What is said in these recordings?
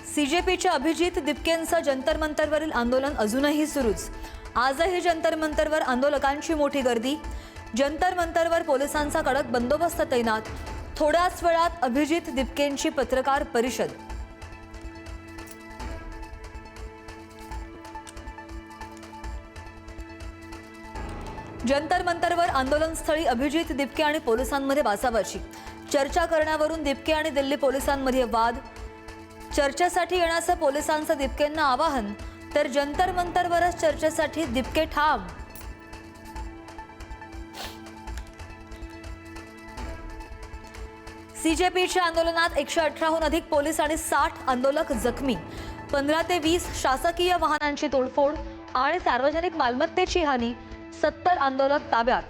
सीजेपीच्या अभिजित दिपकेंचं जंतर मंतरवरील आंदोलन अजूनही सुरूच। आजही जंतर मंतरवर आंदोलकांची मोठी गर्दी। जंतर मंतरवर पोलिसांचा कडक बंदोबस्त तैनात। थोड्याच वेळात अभिजित दिपकेंची पत्रकार परिषद। जंतर मंतरवर आंदोलनस्थळी अभिजित दिपके आणि पोलिसांमध्ये बाचाबाची। चर्चा करण्यावरून दिपके आणि दिल्ली पोलिसांमध्ये वाद। चर्चेसाठी येण्याचं पोलिसांचं दिपकेंना आवाहन, तर जंतर मंतरवरच चर्चेसाठी दिपके ठाम। सीजेपीच्या आंदोलनात 118हून अधिक पोलीस आणि 60 आंदोलक जखमी। 15 ते 20 शासकीय वाहनांची तोडफोड आणि सार्वजनिक मालमत्तेची हानी। 70 आंदोलक ताब्यात।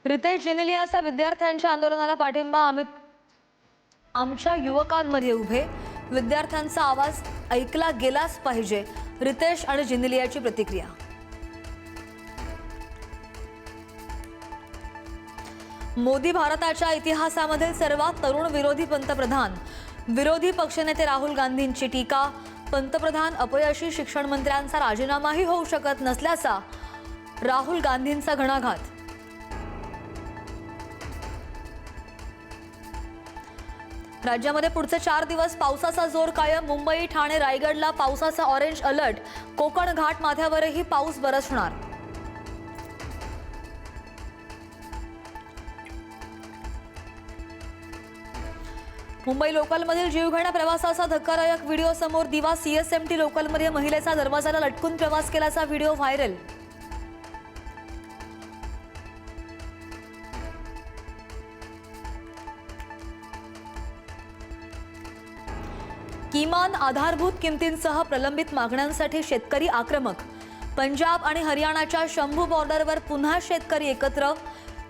रितेश जिनेलियाचा विद्यार्थ्यांच्या आंदोलनाला पाठिंबा। आमच्या युवकांमध्ये उभे। विद्यार्थ्यांचा आवाज ऐकला गेलाच पाहिजे। रितेश आणि जिनेलियाची प्रतिक्रिया। मोदी भारताच्या इतिहासामधील सर्वात तरुण विरोधी पंतप्रधान। विरोधी पक्षनेते राहुल गांधींची टीका। पंतप्रधान अपयशी शिक्षण मंत्र्यांचा राजीनामाही होऊ शकत नसल्याचा राहुल गांधींचा घणाघात। राज्यामध्ये पुढचे 4 दिवस पावसाचा जोर कायम। मुंबई, ठाणे, रायगडला पावसाचा ऑरेंज अलर्ट। कोकण घाट माथ्यावरही पाऊस बरसणार। मुंबई लोकलमधील जीवघेण्या प्रवासाचा धक्कादायक व्हिडिओ समोर। दिवा सीएसएमटी लोकलमध्ये महिलेचा दरवाजाला लटकून प्रवास केल्याचा व्हिडिओ व्हायरल। किमान आधारभूत किमतींसह प्रलंबित मागण्यांसाठी शेतकरी आक्रमक। पंजाब आणि हरियाणाच्या शंभू बॉर्डरवर पुन्हा शेतकरी एकत्र।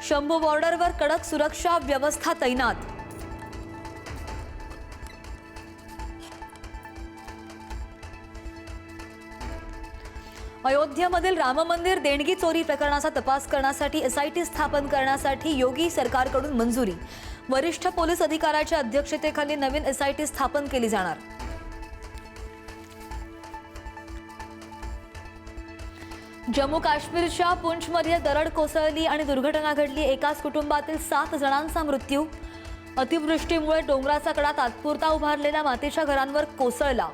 शंभू बॉर्डरवर कडक सुरक्षा व्यवस्था तैनात। अयोध्येमधील राम मंदिर देणगी चोरी प्रकरणाचा तपास करण्यासाठी एसआयटी स्थापन करण्यासाठी योगी सरकारकडून मंजुरी। वरिष्ठ पोलीस अधिकाऱ्याच्या अध्यक्षतेखाली नवीन एसआयटी स्थापन केली जाणार। जम्मू काश्मीरच्या पुंछमध्ये दरड कोसळली आणि दुर्घटना घडली। एकाच कुटुंबातील 7 जणांचा मृत्यू। अतिवृष्टीमुळे डोंगराचा कडा तात्पुरता उभारलेल्या मातीच्या घरांवर कोसळला।